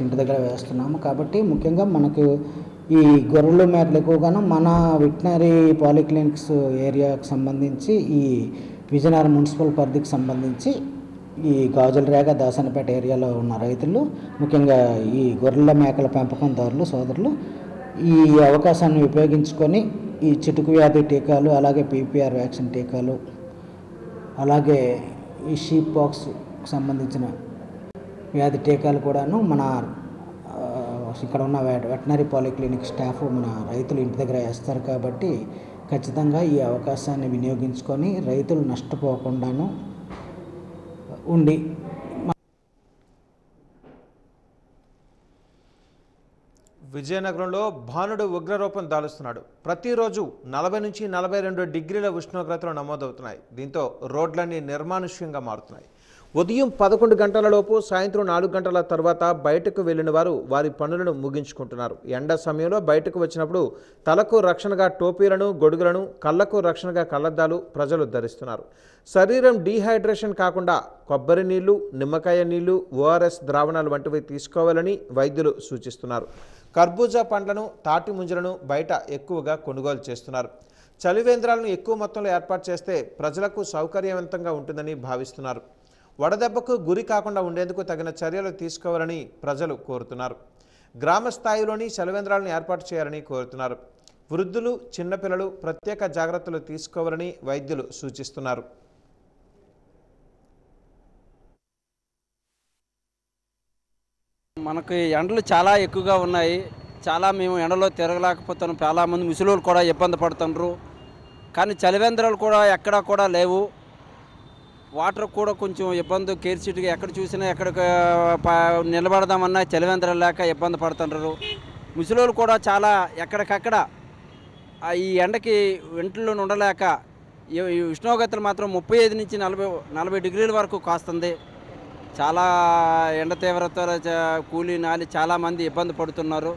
ఇంటి దగ్గర వేస్తున్నాము. కాబట్టి ముఖ్యంగా మనకు ఈ గొర్రెలు మేకలు ఎక్కువగాను మన వెటనరీ పాలిక్లినిక్స్ ఏరియాకి సంబంధించి ఈ విజయనగరం మున్సిపల్ పరిధికి సంబంధించి ఈ గాజులరేగ దాసనపేట ఏరియాలో ఉన్న రైతులు, ముఖ్యంగా ఈ గొర్రెల మేకల పెంపకందారులు సోదరులు ఈ అవకాశాన్ని ఉపయోగించుకొని ఈ చిటుకు వ్యాధి టీకాలు, అలాగే PPR వ్యాక్సిన్ టీకాలు, అలాగే ఈ షీప్ పాక్స్ సంబంధించిన వ్యాధి టీకాలు కూడాను మన ఇక్కడ ఉన్న వెటనరీ పాలిక్లినిక్ స్టాఫ్ మన రైతులు ఇంటి దగ్గర వేస్తారు. కాబట్టి ఖచ్చితంగా ఈ అవకాశాన్ని వినియోగించుకొని రైతులు నష్టపోకుండాను ఉండి విజయనగరంలో భానుడు ఉగ్రరూపం దాలుస్తున్నాడు. ప్రతిరోజు 40 నుంచి 42 డిగ్రీల ఉష్ణోగ్రతలు నమోదవుతున్నాయి. దీంతో రోడ్లన్నీ నిర్మానుష్యంగా మారుతున్నాయి. ఉదయం 11 గంటలలోపు సాయంత్రం 4 గంటల తర్వాత బయటకు వెళ్లిన వారు వారి పనులను ముగించుకుంటున్నారు. ఎండ సమయంలో బయటకు వచ్చినప్పుడు తలకు రక్షణగా టోపీలను, గొడుగులను, కళ్లకు రక్షణగా కళ్లద్దాలు ప్రజలు ధరిస్తున్నారు. శరీరం డీహైడ్రేషన్ కాకుండా కొబ్బరి నీళ్లు, నిమ్మకాయ నీళ్లు, ORS ద్రావణాలు వంటివి తీసుకోవాలని వైద్యులు సూచిస్తున్నారు. కర్బూజా పండ్లను, తాటి ముంజలను బయట ఎక్కువగా కొనుగోలు చేస్తున్నారు. చలివేంద్రాలను ఎక్కువ మొత్తంలో ఏర్పాటు చేస్తే ప్రజలకు సౌకర్యవంతంగా ఉంటుందని భావిస్తున్నారు. వడదెబ్బకు గురి కాకుండా ఉండేందుకు తగిన చర్యలు తీసుకోవాలని ప్రజలు కోరుతున్నారు. గ్రామ స్థాయిలోని చలివేంద్రాలను ఏర్పాటు చేయాలని కోరుతున్నారు. వృద్ధులు, చిన్నపిల్లలు ప్రత్యేక జాగ్రత్తలు తీసుకోవాలని వైద్యులు సూచిస్తున్నారు. మనకి ఎండలు చాలా ఎక్కువగా ఉన్నాయి. మేము ఎండలో తిరగలేకపోతున్నాం. చాలామంది ముసలోళ్ళు కూడా ఇబ్బంది పడుతున్నారు. కానీ చలివేంద్రాలు కూడా ఎక్కడా కూడా లేవు. వాటర్ కూడా కొంచెం ఇబ్బంది, కేర్సీట్గా ఎక్కడ చూసినా ఎక్కడికి నిలబడదామన్నా చలివేంద్రాలు లేక ఇబ్బంది పడుతున్నారు. ముసలోళ్ళు కూడా చాలా ఎక్కడికక్కడ ఈ ఎండకి ఇంట్లో ఉండలేక ఈ ఉష్ణోగ్రతలు మాత్రం 35 నుంచి 40 డిగ్రీల వరకు కాస్తుంది. చాలా ఎండ తీవ్రత, కూలీ నాలి చాలామంది ఇబ్బంది పడుతున్నారు.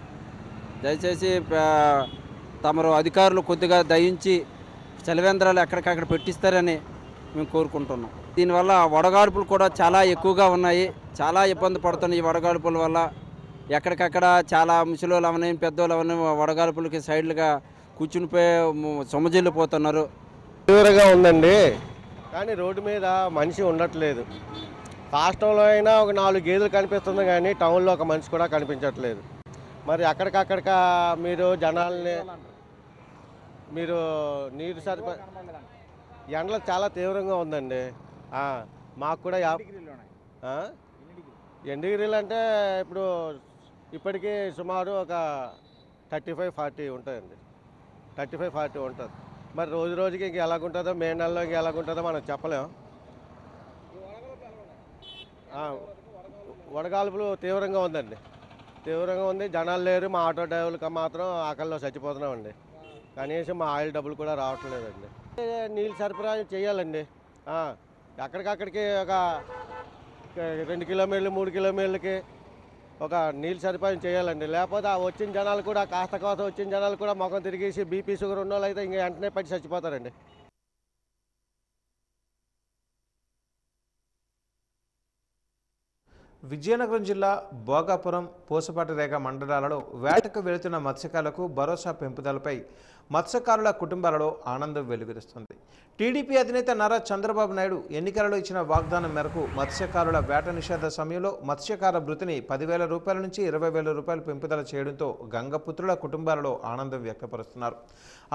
దయచేసి తమరు అధికారులు కొద్దిగా దయించి చలివేంద్రాలు ఎక్కడికక్కడ పెట్టిస్తారని మేము కోరుకుంటున్నాం. దీనివల్ల వడగాడుపులు కూడా చాలా ఎక్కువగా ఉన్నాయి. చాలా ఇబ్బంది పడుతున్నాయి ఈ వడగాడుపుల వల్ల. ఎక్కడికక్కడ చాలా ముసలోళ్ళు అవన్నీ, పెద్దోళ్ళు అవన్నీ వడగాడుపులకి సైడ్లుగా కూర్చునిపోయి సొమ్మజిల్లిపోతున్నారు. తీవ్రంగా ఉందండి, కానీ రోడ్డు మీద మనిషి ఉండట్లేదు. రాష్ట్రంలో అయినా ఒక 4 గేదెలు కనిపిస్తుంది, కానీ టౌన్లో ఒక మనిషి కూడా కనిపించట్లేదు. మరి అక్కడికక్కడిక మీరు జనాల్ని మీరు నీరు సరిపడా ఎండలు చాలా తీవ్రంగా ఉందండి. మాకు కూడా ఎన్ని డిగ్రీలు అంటే ఇప్పుడు ఇప్పటికీ సుమారు ఒక 35-40 ఉంటుందండి. 35-40 ఉంటుంది. మరి రోజు రోజుకి ఇంక ఎలాగుంటుందో, మే నెలలో ఇంక ఎలాగుంటుందో మనం చెప్పలేం. వడగాల్పులు తీవ్రంగా ఉందండి, తీవ్రంగా ఉంది. జనాలు లేరు. మా ఆటో డ్రైవర్లకు మాత్రం ఆకలిలో చచ్చిపోతున్నామండి. కనీసం మా ఆయిల్ డబ్బులు కూడా రావట్లేదండి. నీళ్ళు సరఫరా చేయాలండి. ఎక్కడికక్కడికి ఒక 2 కిలోమీటర్లు 3 కిలోమీటర్లకి ఒక నీళ్ళు సదుపాయం చేయాలండి. లేకపోతే ఆ వచ్చిన జనాలు కూడా కాస్త వచ్చిన జనాలు కూడా ముఖం తిరిగేసి బీపీ షుగర్ ఉన్న వాళ్ళు అయితే ఇంక వెంటనే పట్టి చచ్చిపోతారండి. విజయనగరం జిల్లా భోగాపురం, పూసపాటిరేగ మండలాలలో వేటకు వెళుతున్న మత్స్యకారులకు భరోసా పెంపుదలపై మత్స్యకారుల కుటుంబాలలో ఆనందం వెలువరిస్తుంది. టీడీపీ అధినేత నారా చంద్రబాబు నాయుడు ఎన్నికలలో ఇచ్చిన వాగ్దానం మేరకు మత్స్యకారుల వేట నిషేధ సమయంలో మత్స్యకార భృతిని 10,000 రూపాయల నుంచి 20,000 రూపాయలు పెంపుదల చేయడంతో గంగపుత్రుల కుటుంబాలలో ఆనందం వ్యక్తపరుస్తున్నారు.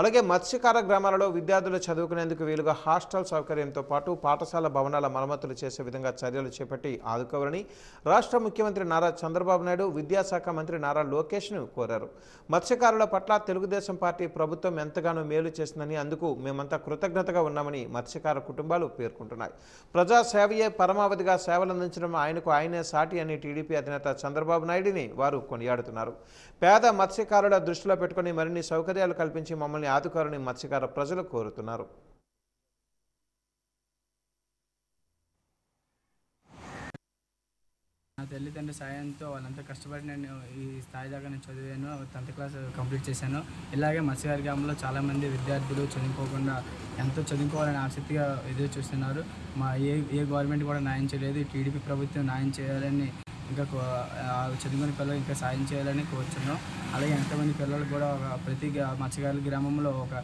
అలాగే మత్స్యకార గ్రామాలలో విద్యార్థులు చదువుకునేందుకు వీలుగా హాస్టల్ సౌకర్యంతో పాటు పాఠశాల భవనాల మరమ్మతులు చేసే విధంగా చర్యలు చేపట్టి ఆదుకోవాలని రాష్ట్ర ముఖ్యమంత్రి నారా చంద్రబాబు నాయుడు విద్యాశాఖ మంత్రి నారా లోకేష్ను కోరారు. మత్స్యకారుల పట్ల తెలుగుదేశం పార్టీ ప్రభుత్వం ఎంతగానో మేలు చేసిందని, అందుకు మేమంతా కృతజ్ఞతగా ఉన్నామని మత్స్యకార కుటుంబాలు పేర్కొంటున్నాయి. ప్రజా సేవయే పరమావధిగా సేవలందించడం ఆయనే సాటి అని టీడీపీ అధినేత చంద్రబాబు నాయుడిని వారు కొనియాడుతున్నారు. పేద మత్స్యకారుల దృష్టిలో పెట్టుకుని మరిన్ని సౌకర్యాలు కల్పించి మమ్మల్ని ఆదుకోవాలని మత్స్యకార ప్రజలు కోరుతున్నారు. నా తల్లిదండ్రుల సాయంతో వాళ్ళంతా కష్టపడి నేను ఈ స్థాయి దాకా నేను చదివాను. 10th క్లాస్ కంప్లీట్ చేశాను. ఇలాగే మత్స్యకార గ్రామంలో చాలామంది విద్యార్థులు చదువుకోకుండా ఎంతో చదువుకోవాలని ఆసక్తిగా ఎదురు చూస్తున్నారు. ఏ గవర్నమెంట్ కూడా న్యాయం చేయలేదు. టీడీపీ ప్రభుత్వం న్యాయం చేయాలని, ఇంకా చదువుకునే పిల్లలు ఇంకా సాయం చేయాలని కోరుచున్నాం. అలాగే ఎంతమంది పిల్లలు కూడా ప్రతి మత్స్యకారుల గ్రామంలో ఒక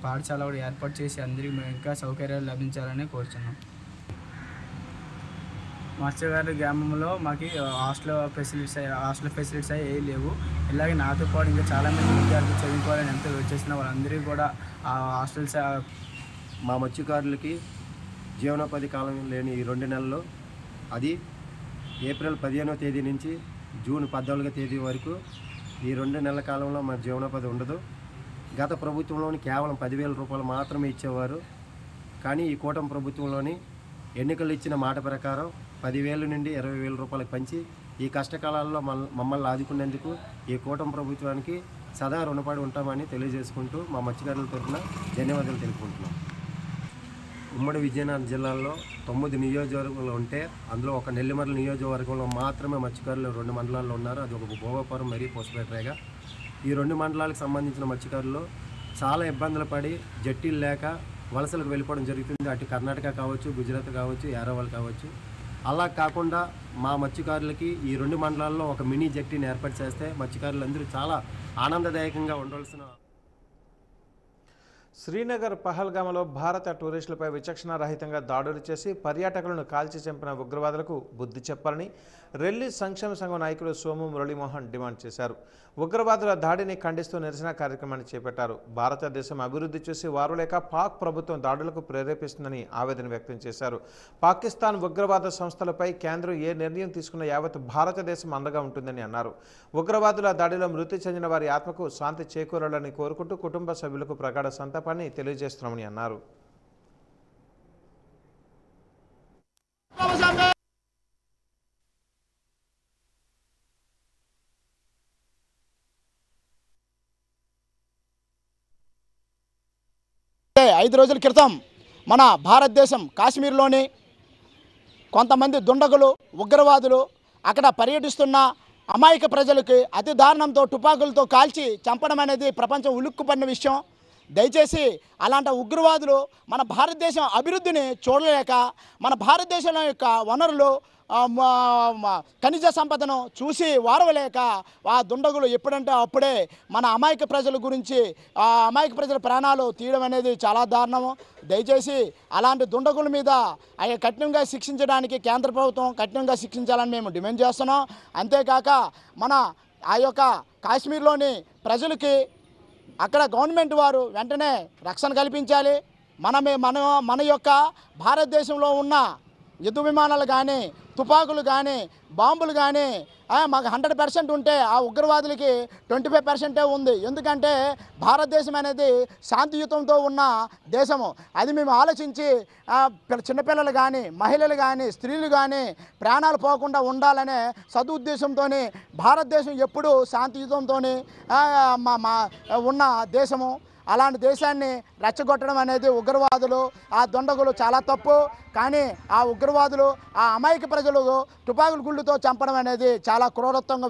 పాఠశాల కూడా ఏర్పాటు చేసి అందరికీ ఇంకా సౌకర్యాలు లభించాలని కోరుచున్నాం. మత్స్యకారుల గ్రామంలో మాకు హాస్టల్ ఫెసిలిటీస్ ఏవి లేవు. ఇలాగే నాతో పాటు ఇంకా చాలామంది విద్యార్థులు చదువుకోవాలని ఎంతో వచ్చేసిన వాళ్ళందరికీ కూడా ఆ హాస్టల్స్ మా మత్స్యకారులకి జీవనోపాధి కాలం లేని ఈ 2 నెలల్లో, అది ఏప్రిల్ 15వ తేదీ నుంచి జూన్ 14వ తేదీ వరకు ఈ 2 నెలల కాలంలో మా జీవనోపాధి ఉండదు. గత ప్రభుత్వంలోని కేవలం 10,000 రూపాయలు మాత్రమే ఇచ్చేవారు. కానీ ఈ కూటమి ప్రభుత్వంలోని ఎన్నికలు ఇచ్చిన మాట ప్రకారం 10,000 నుండి 20,000 రూపాయలకు పెంచి ఈ కష్టకాలాల్లో మమ్మల్ని ఆదుకునేందుకు ఈ కూటమి ప్రభుత్వానికి సదా రుణపడి ఉంటామని తెలియజేసుకుంటూ మా మత్స్యకారుల తరఫున ధన్యవాదాలు తెలుపుకుంటున్నాం. ఉమ్మడి విజయనగరం జిల్లాలో 9 నియోజకవర్గాలు ఉంటే అందులో ఒక నెల్లిమర్ల నియోజకవర్గంలో మాత్రమే మత్స్యకారులు 2 మండలాల్లో ఉన్నారు. అది ఒక భోగాపురం మరియు పూసపాటిరేగ. ఈ 2 మండలాలకు సంబంధించిన మత్స్యకారులు చాలా ఇబ్బందులు పడి జట్టీలు లేక వలసలకు వెళ్ళిపోవడం జరుగుతుంది. అటు కర్ణాటక కావచ్చు, గుజరాత్ కావచ్చు, యారవాల్ కావచ్చు. అలా కాకుండా మా మత్స్యకారులకి ఈ 2 మండలాల్లో ఒక మినీ జట్టీని ఏర్పాటు చేస్తే మత్స్యకారులందరూ చాలా ఆనందదాయకంగా ఉండవలసిన. శ్రీనగర్ పహల్గామలో భారత టూరిస్టులపై విచక్షణారహితంగా దాడులు చేసి పర్యాటకులను కాల్చి చంపిన ఉగ్రవాదులకు బుద్ధి చెప్పాలని రెల్లి సంక్షేమ సంఘం నాయకులు సోము మురళీమోహన్ డిమాండ్ చేశారు. ఉగ్రవాదుల దాడిని ఖండిస్తూ నిరసన కార్యక్రమాన్ని చేపట్టారు. భారతదేశం అభివృద్ధి చూసి వారు లేక పాక్ ప్రభుత్వం దాడులకు ప్రేరేపిస్తుందని ఆవేదన వ్యక్తం చేశారు. పాకిస్తాన్ ఉగ్రవాద సంస్థలపై కేంద్రం ఏ నిర్ణయం తీసుకున్న యావత్ భారతదేశం అండగా ఉంటుందని అన్నారు. ఉగ్రవాదుల దాడిలో మృతి చెందిన వారి ఆత్మకు శాంతి చేకూరాలని కోరుకుంటూ కుటుంబ సభ్యులకు ప్రగాఢ సంతాపాన్ని తెలియజేస్తున్నామని అన్నారు. ఐదు రోజుల క్రితం మన భారతదేశం కాశ్మీర్లోని కొంతమంది దుండగులు, ఉగ్రవాదులు అక్కడ పర్యటిస్తున్న అమాయక ప్రజలకి అతి దారుణంతో తుపాకులతో కాల్చి చంపడం అనేది ప్రపంచం ఉలుక్కుపడిన విషయం. దయచేసి అలాంటి ఉగ్రవాదులు మన భారతదేశం అభివృద్ధిని చూడలేక, మన భారతదేశం యొక్క వనరులు ఖనిజ సంపదను చూసి వారవలేక ఆ దుండగులు ఎప్పుడంటే అప్పుడే మన అమాయక ప్రజల గురించి, ఆ అమాయక ప్రజల ప్రాణాలు తీయడం అనేది చాలా దారుణము. దయచేసి అలాంటి దుండగుల మీద కఠినంగా శిక్షించడానికి కేంద్ర ప్రభుత్వం కఠినంగా శిక్షించాలని మేము డిమాండ్ చేస్తున్నాం. అంతేకాక మన ఆ యొక్క కాశ్మీర్లోని ప్రజలకి అక్కడ గవర్నమెంట్ వారు వెంటనే రక్షణ కల్పించాలి. మన యొక్క భారతదేశంలో ఉన్న యుద్ధ విమానాలు కానీ తుపాకులు కానీ బాంబులు కానీ మాకు 100% ఉంటే ఆ ఉగ్రవాదులకి 25% ఉంది. ఎందుకంటే భారతదేశం అనేది శాంతియుతంతో ఉన్న దేశము. అది మేము ఆలోచించి చిన్నపిల్లలు కానీ మహిళలు కానీ స్త్రీలు కానీ ప్రాణాలు పోకుండా ఉండాలనే సదుద్దేశంతో భారతదేశం ఎప్పుడూ శాంతియుతంతో ఉన్న దేశము. అలాంటి దేశాన్ని రెచ్చగొట్టడం అనేది ఉగ్రవాదులు ఆ దుండగులు చాలా తప్పు. కానీ ఆ ఉగ్రవాదులు ఆ అమాయక ప్రజలు తుపాకుల గుళ్ళుతో చంపడం అనేది చాలా క్రూరత్వంగా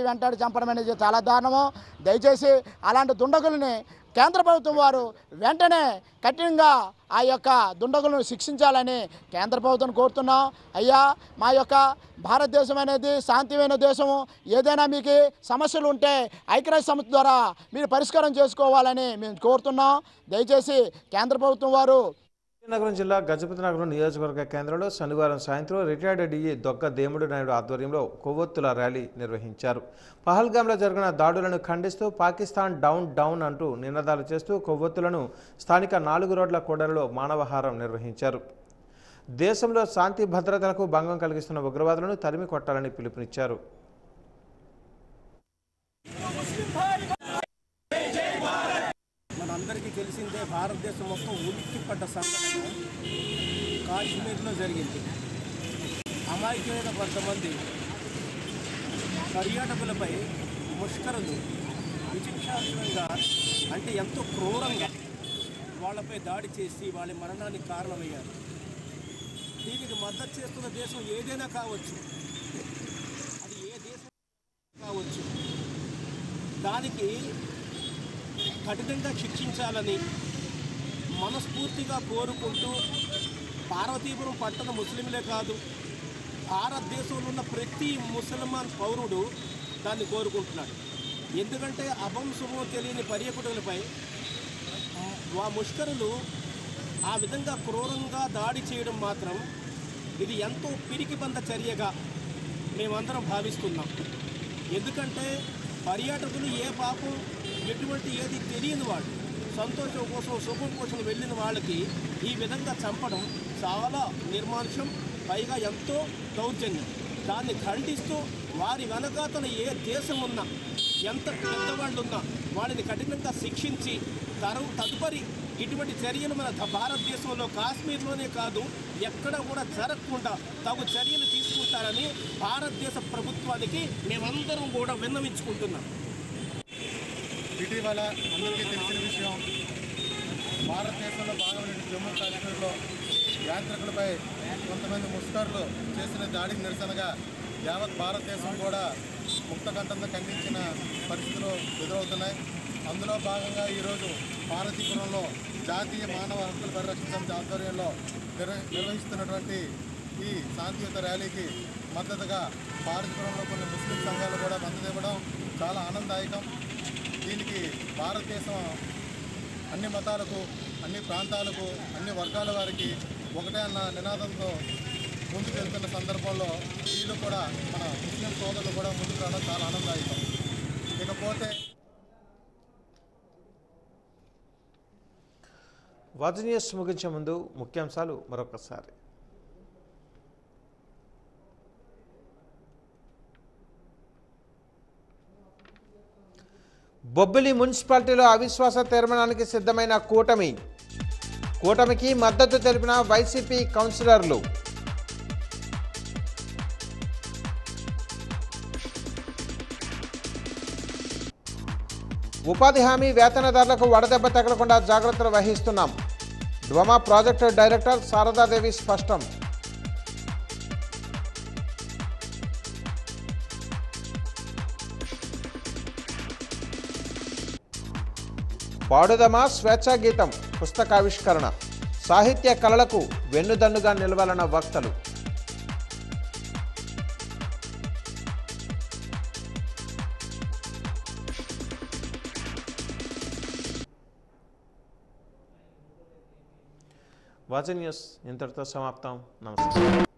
వెంటాడి చంపడం అనేది చాలా దారుణము. దయచేసి అలాంటి దుండగుల్ని కేంద్ర ప్రభుత్వం వారు వెంటనే కఠినంగా ఆ యొక్క దుండగులను శిక్షించాలని కేంద్ర ప్రభుత్వం కోరుతున్నాం. అయ్యా, మా యొక్క భారతదేశం అనేది శాంతిమైన దేశము. ఏదైనా మీకు సమస్యలు ఉంటే ఐక్యరాజ్య సమితి ద్వారా మీరు పరిష్కారం చేసుకోవాలని మేము కోరుతున్నాం. దయచేసి కేంద్ర ప్రభుత్వం వారు విజయనగరం జిల్లా గజపతి నగరం నియోజకవర్గ కేంద్రంలో శనివారం సాయంత్రం రిటైర్డ్ డిఈ దొగ్గ దేముడు నాయుడు ఆధ్వర్యంలో కొవ్వొత్తుల ర్యాలీ నిర్వహించారు. పహల్గామ్లో జరిగిన దాడులను ఖండిస్తూ పాకిస్తాన్ డౌన్ డౌన్ అంటూ నినాదాలు చేస్తూ కొవ్వొత్తులను స్థానిక 4 రోడ్ల కూడలిలో మానవహారం నిర్వహించారు. దేశంలో శాంతి భద్రతలకు భంగం కలిగిస్తున్న ఉగ్రవాదులను తరిమి కొట్టాలని పిలుపునిచ్చారు. మనందరికీ తెలిసిందే, భారతదేశం మొత్తం ఉలిక్కిపడ్డ సంఘటన కాశ్మీర్లో జరిగింది. అమాయకమైన కొంతమంది పర్యాటకులపై ముష్కరులు విచక్షణంగా అంటే ఎంతో క్రూరంగా వాళ్ళపై దాడి చేసి వాళ్ళ మరణానికి కారణమయ్యారు. దీనికి మద్దతు చేస్తున్న దేశం ఏదైనా కావచ్చు, అది ఏ దేశం కావచ్చు, దానికి కఠినంగా శిక్షించాలని మనస్ఫూర్తిగా కోరుకుంటూ పార్వతీపురం పట్టణ ముస్లింలే కాదు, భారతదేశంలో ఉన్న ప్రతి ముసల్మాన్ పౌరుడు దాన్ని కోరుకుంటున్నాడు. ఎందుకంటే అభంశుభం తెలియని పర్యాటకులపై ఆ ముష్కరులు ఆ విధంగా క్రూరంగా దాడి చేయడం మాత్రం ఇది ఎంతో పిరికిబంద చర్యగా మేమందరం భావిస్తున్నాం. ఎందుకంటే పర్యాటకులు ఏ పాపం ఎటువంటి ఏది తెలియని వాళ్ళు, సంతోషం కోసం సుఖం కోసం వెళ్ళిన వాళ్ళకి ఈ విధంగా చంపడం చాలా నిర్మానుష్యం, పైగా ఎంతో దౌర్జన్యం. దాన్ని ఖండిస్తూ వారి వెనకాతల ఏ దేశం ఉన్నా, ఎంత పెద్దవాళ్ళు ఉన్నా వాళ్ళని కఠినంగా శిక్షించి తదుపరి ఇటువంటి చర్యలు మన భారతదేశంలో కాశ్మీర్లోనే కాదు ఎక్కడ కూడా జరగకుండా తగు చర్యలు తీసుకుంటారని భారతదేశ ప్రభుత్వానికి మేమందరం కూడా విన్నవించుకుంటున్నాం. ఇటీవల అందరికీ తెలిసిన విషయం, భారతదేశంలో భాగమైన జమ్మూ కాశ్మీర్లో యాత్రికులపై కొంతమంది ముష్కరులు చేసిన దాడికి నిరసనగా యావత్ భారతదేశం కూడా ముక్తకంఠంతో ఖండించిన పరిస్థితులు ఎదురవుతున్నాయి. అందులో భాగంగా ఈరోజు పార్వతీపురంలో జాతీయ మానవ హక్కుల పరిరక్షణ సమితి ఆధ్వర్యంలో నిర్వహిస్తున్నటువంటి ఈ శాంతియుత ర్యాలీకి మద్దతుగా పార్వతీపురంలో కొన్ని ముస్లిం సంఘాలు కూడా మద్దతు ఇవ్వడం చాలా ఆనందదాయకం. దీనికి భారతదేశం అన్ని మతాలకు, అన్ని ప్రాంతాలకు, అన్ని వర్గాల వారికి ఒకటే అన్న నినాదంతో ముందుకు వెళ్తున్న సందర్భంలో వీళ్ళు కూడా మన ముస్లిం సోదరులు కూడా ముందుకు రావడం చాలా ఆనందదాయకం. ఇకపోతే వాజ్ న్యూస్ ముగించే ముందు ముఖ్యాంశాలు మరొకసారి. బొబ్బిలి మున్సిపాలిటీలో అవిశ్వాస తీర్మానానికి సిద్ధమైన కూటమికి మద్దతు తెలిపిన వైసీపీ కౌన్సిలర్లు. ఉపాధి హామీ వేతనదారులకు వడదెబ్బ తగలకుండా జాగ్రత్తలు వహిస్తున్నాం. డ్వమా ప్రాజెక్టు డైరెక్టర్ శారదాదేవి స్పష్టం. పాడుదమా స్వేచ్ఛా గీతం పుస్తకావిష్కరణ, సాహిత్య కళలకు వెన్నుదన్నుగా నిలవాలన్న వక్తలు. వాజ్ న్యూస్ ఇంతటితో సమాప్తం. నమస్కారం.